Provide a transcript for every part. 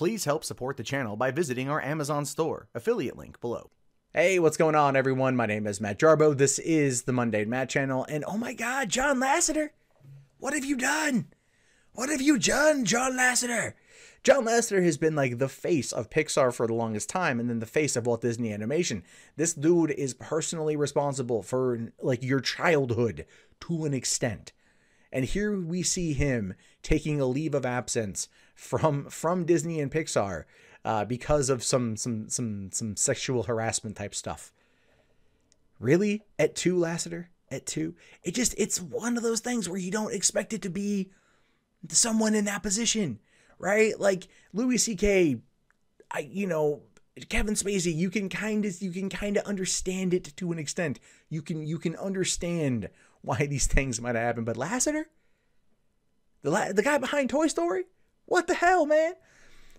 Please help support the channel by visiting our Amazon store, affiliate link below. Hey, what's going on, everyone? My name is Matt Jarbo. This is the Mundane Matt channel, and oh my god, John Lasseter! What have you done? What have you done, John Lasseter? John Lasseter has been like the face of Pixar for the longest time, and then the face of Walt Disney Animation. This dude is personally responsible for like your childhood to an extent. And here we see him taking a leave of absence from Disney and Pixar because of some sexual harassment type stuff. Really? At 2, Lasseter? At 2? It's one of those things where you don't expect it to be someone in that position, right? Like Louis C.K., Kevin Spacey, you can kind of understand it to an extent. You can understand why these things might have happened, but Lasseter, the guy behind Toy Story, what the hell, man?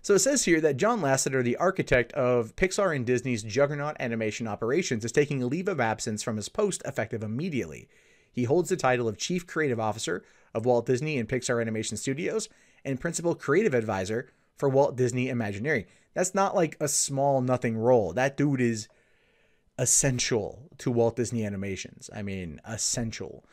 So it says here that John Lasseter, the architect of Pixar and Disney's juggernaut animation operations, is taking a leave of absence from his post effective immediately. He holds the title of Chief Creative Officer of Walt Disney and Pixar Animation Studios and Principal Creative Advisor for Walt Disney Imagineering. That's not like a small nothing role. That dude is essential to Walt Disney Animations. I mean, essential.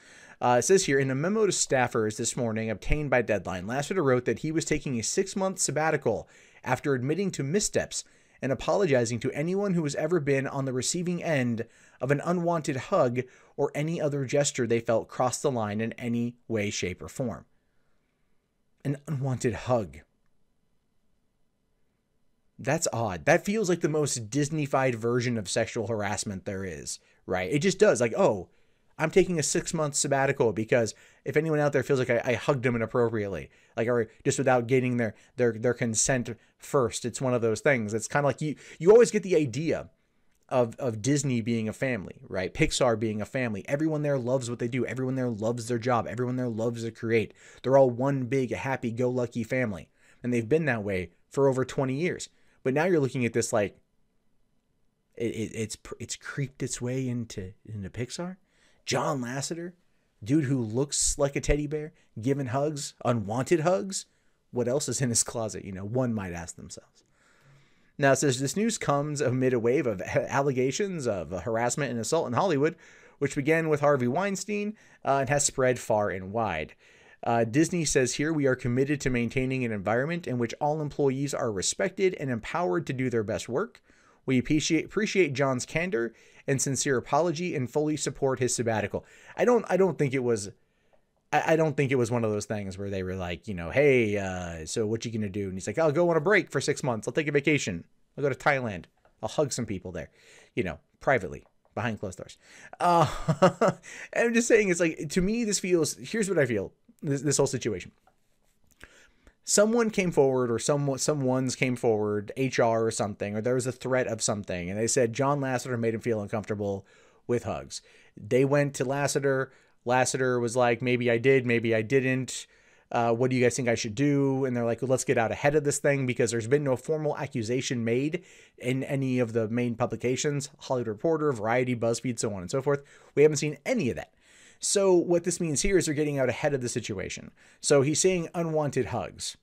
It says here, in a memo to staffers this morning obtained by Deadline, Lasseter wrote that he was taking a 6-month sabbatical after admitting to missteps and apologizing to anyone who has ever been on the receiving end of an unwanted hug or any other gesture they felt crossed the line in any way, shape, or form. An unwanted hug. That's odd. That feels like the most Disney-fied version of sexual harassment there is, right? It just does. Like, oh, I'm taking a 6-month sabbatical because if anyone out there feels like I hugged them inappropriately, like, or just without getting their consent first, it's one of those things. It's kind of like you always get the idea of Disney being a family, right? Pixar being a family. Everyone there loves what they do. Everyone there loves their job. Everyone there loves to create. They're all one big happy-go-lucky family, and they've been that way for over 20 years. But now you're looking at this like it's creeped its way into Pixar. John Lasseter, dude who looks like a teddy bear, giving hugs, unwanted hugs. What else is in his closet? One might ask themselves. Now it says this news comes amid a wave of allegations of harassment and assault in Hollywood, which began with Harvey Weinstein and has spread far and wide. Disney says here, we are committed to maintaining an environment in which all employees are respected and empowered to do their best work. We appreciate John's candor and sincere apology and fully support his sabbatical. I don't think it was one of those things where they were like, hey, so what you gonna do? And he's like, I'll go on a break for 6 months. I'll take a vacation. I'll go to Thailand. I'll hug some people there, privately, behind closed doors. I'm just saying, it's like, to me, this feels, here's what I feel, this whole situation. Someone came forward, or someone's came forward, HR or something, or there was a threat of something, and they said John Lasseter made him feel uncomfortable with hugs. They went to Lasseter. Lasseter was like, maybe I did, maybe I didn't. What do you guys think I should do? And they're like, well, let's get out ahead of this thing, because there's been no formal accusation made in any of the main publications, Hollywood Reporter, Variety, BuzzFeed, so on and so forth. We haven't seen any of that. So what this means here is they're getting out ahead of the situation. So he's saying unwanted hugs.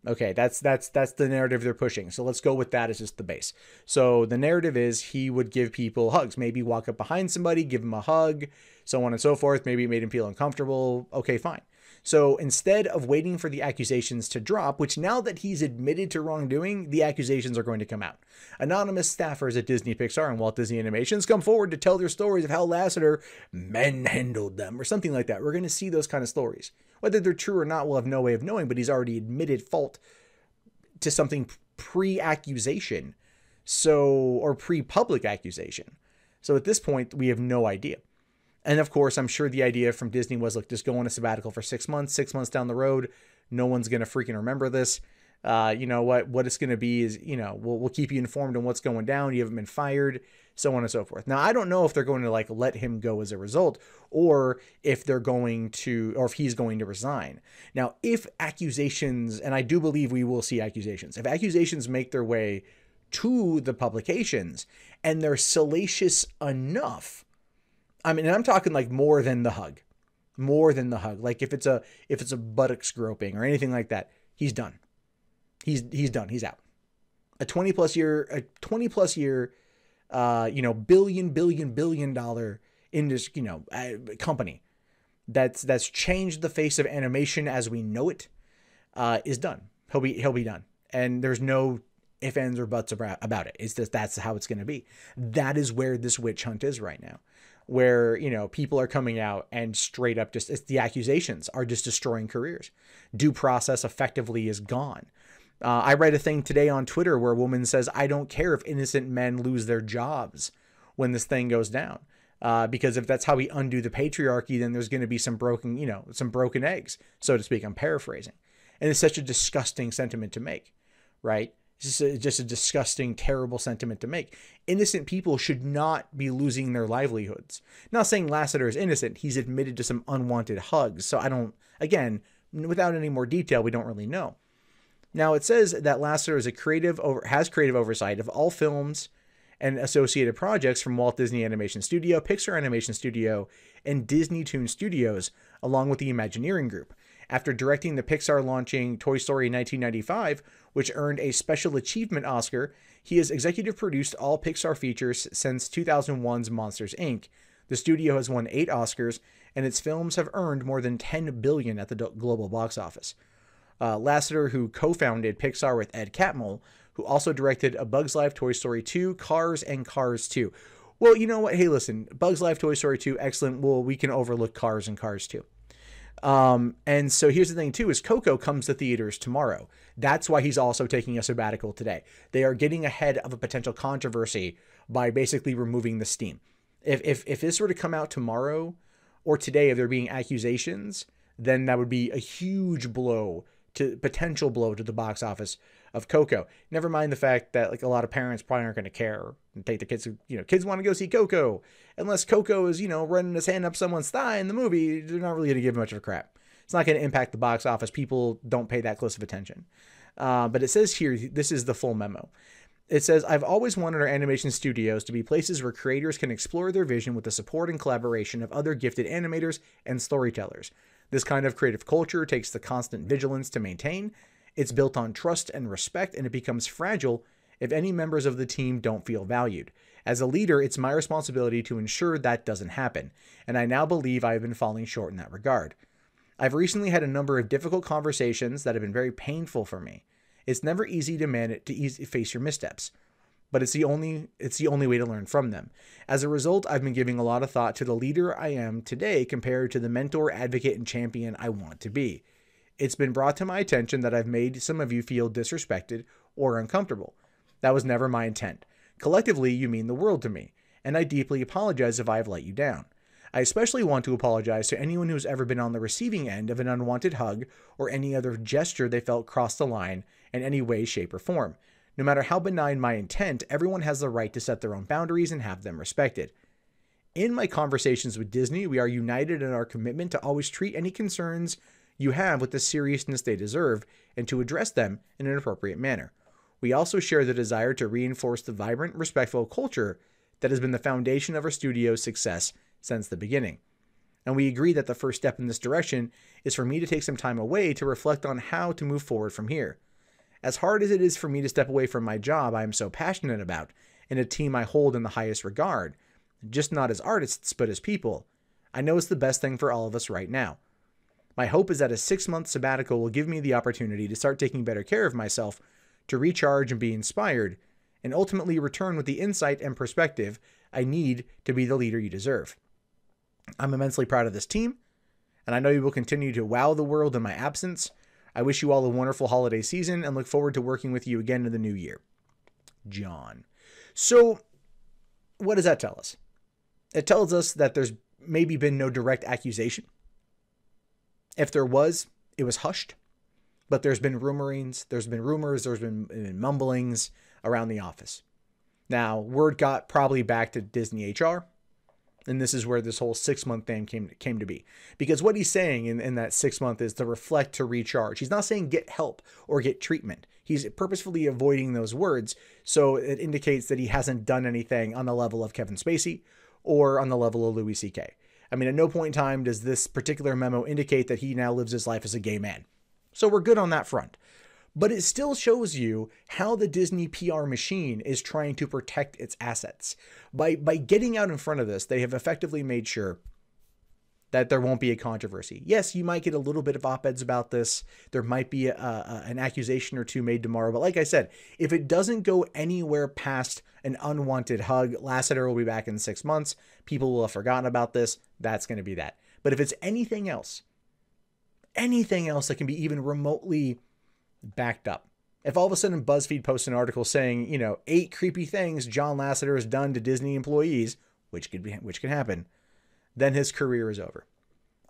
Okay, that's the narrative they're pushing. So let's go with that as just the base. So the narrative is he would give people hugs, maybe walk up behind somebody, give him a hug, so on and so forth. Maybe it made him feel uncomfortable. Okay, fine. So instead of waiting for the accusations to drop, which now that he's admitted to wrongdoing, the accusations are going to come out. Anonymous staffers at Disney, Pixar, and Walt Disney Animations come forward to tell their stories of how Lasseter manhandled them or something like that. We're going to see those kind of stories. Whether they're true or not, we'll have no way of knowing, but he's already admitted fault to something pre-accusation, or pre-public accusation. So at this point, we have no idea. And of course, I'm sure the idea from Disney was, look, just go on a sabbatical for 6 months. 6 months down the road, no one's going to freaking remember this. What it's going to be is, we'll keep you informed on what's going down. You haven't been fired, so on and so forth. Now, I don't know if they're going to let him go as a result, or if he's going to resign. Now, if accusations, and I do believe we will see accusations, if accusations make their way to the publications and they're salacious enough, I mean, I'm talking like more than the hug. Like if it's a buttocks groping or anything like that, he's done. He's done. He's out. A 20 plus year, billion dollar industry, company that's changed the face of animation as we know it, is done. He'll be done. And there's no ifs, ands, or buts about it. It's just, that's how it's going to be. That is where this witch hunt is right now, where, people are coming out and straight up the accusations are just destroying careers. Due process effectively is gone. I read a thing today on Twitter where a woman says, I don't care if innocent men lose their jobs when this thing goes down. Because if that's how we undo the patriarchy, then there's going to be some broken eggs, so to speak. I'm paraphrasing. And it's such a disgusting sentiment to make, right? It's just a disgusting, terrible sentiment to make. Innocent people should not be losing their livelihoods. Not saying Lasseter is innocent. He's admitted to some unwanted hugs. So without any more detail, we don't really know. Now, it says that Lasseter is has creative oversight of all films and associated projects from Walt Disney Animation Studio, Pixar Animation Studio, and Disney Toon Studios, along with the Imagineering Group. After directing the Pixar launching Toy Story 1995, which earned a Special Achievement Oscar, he has executive produced all Pixar features since 2001's Monsters, Inc. The studio has won 8 Oscars, and its films have earned more than $10 billion at the global box office. Lasseter, who co-founded Pixar with Ed Catmull, who also directed A Bug's Life, Toy Story 2, Cars, and Cars 2. Well, you know what? Hey, listen, Bug's Life, Toy Story 2, excellent. Well, we can overlook Cars and Cars 2. And so here's the thing too, is Coco comes to theaters tomorrow. That's why he's also taking a sabbatical today. They are getting ahead of a potential controversy by basically removing the steam. If this were to come out tomorrow or today, if there being accusations, then that would be a huge potential blow to the box office of Coco. Never mind the fact that a lot of parents probably aren't going to care and take the kids. Kids want to go see Coco, unless Coco is running his hand up someone's thigh in the movie. They're not really going to give much of a crap. It's not going to impact the box office. People don't pay that close of attention. But it says here, this is the full memo. It says, I've always wanted our animation studios to be places where creators can explore their vision with the support and collaboration of other gifted animators and storytellers. This kind of creative culture takes the constant vigilance to maintain. It's built on trust and respect, and it becomes fragile if any members of the team don't feel valued. As a leader, it's my responsibility to ensure that doesn't happen, and I now believe I have been falling short in that regard. I've recently had a number of difficult conversations that have been very painful for me. It's never easy to face your missteps, but it's the only way to learn from them. As a result, I've been giving a lot of thought to the leader I am today compared to the mentor, advocate, and champion I want to be. It's been brought to my attention that I've made some of you feel disrespected or uncomfortable. That was never my intent. Collectively, you mean the world to me, and I deeply apologize if I have let you down. I especially want to apologize to anyone who's ever been on the receiving end of an unwanted hug or any other gesture they felt crossed the line in any way, shape, or form. No matter how benign my intent, everyone has the right to set their own boundaries and have them respected. In my conversations with Disney, we are united in our commitment to always treat any concerns you have with the seriousness they deserve and to address them in an appropriate manner. We also share the desire to reinforce the vibrant, respectful culture that has been the foundation of our studio's success since the beginning. And we agree that the first step in this direction is for me to take some time away to reflect on how to move forward from here. As hard as it is for me to step away from my job I am so passionate about, and a team I hold in the highest regard, just not as artists, but as people, I know it's the best thing for all of us right now. My hope is that a 6-month sabbatical will give me the opportunity to start taking better care of myself, to recharge and be inspired, and ultimately return with the insight and perspective I need to be the leader you deserve. I'm immensely proud of this team, and I know you will continue to wow the world in my absence. I wish you all a wonderful holiday season and look forward to working with you again in the new year. John. So, what does that tell us? It tells us that there's maybe been no direct accusation. If there was, it was hushed. But there's been rumors, there's been mumblings around the office. Now, word got probably back to Disney HR. And this is where this whole 6-month thing came to be. Because what he's saying in that 6 month is to reflect, to recharge. He's not saying get help or get treatment. He's purposefully avoiding those words. So it indicates that he hasn't done anything on the level of Kevin Spacey or on the level of Louis C.K. I mean, at no point in time does this particular memo indicate that he now lives his life as a gay man. So we're good on that front. But it still shows you how the Disney PR machine is trying to protect its assets. By getting out in front of this, they have effectively made sure that there won't be a controversy. Yes, you might get a little bit of op-eds about this. There might be an accusation or two made tomorrow. But like I said, if it doesn't go anywhere past an unwanted hug, Lasseter will be back in 6 months. People will have forgotten about this. That's going to be that. But if it's anything else that can be even remotely backed up. If all of a sudden BuzzFeed posts an article saying, 8 creepy things John Lasseter has done to Disney employees, which could happen, then his career is over.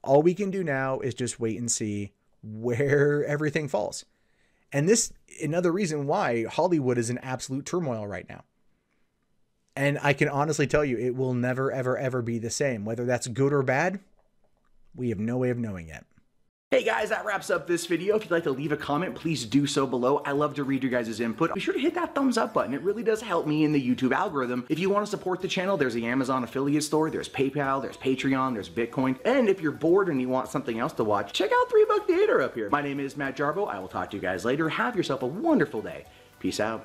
All we can do now is just wait and see where everything falls. And this, another reason why Hollywood is in absolute turmoil right now. And I can honestly tell you, it will never, ever, ever be the same. Whether that's good or bad, we have no way of knowing yet. Hey guys, that wraps up this video. If you'd like to leave a comment, please do so below. I love to read your guys' input. Be sure to hit that thumbs up button. It really does help me in the YouTube algorithm. If you want to support the channel, there's the Amazon affiliate store, there's PayPal, there's Patreon, there's Bitcoin. And if you're bored and you want something else to watch, check out 3 Buck Theater up here. My name is Matt Jarbo. I will talk to you guys later. Have yourself a wonderful day. Peace out.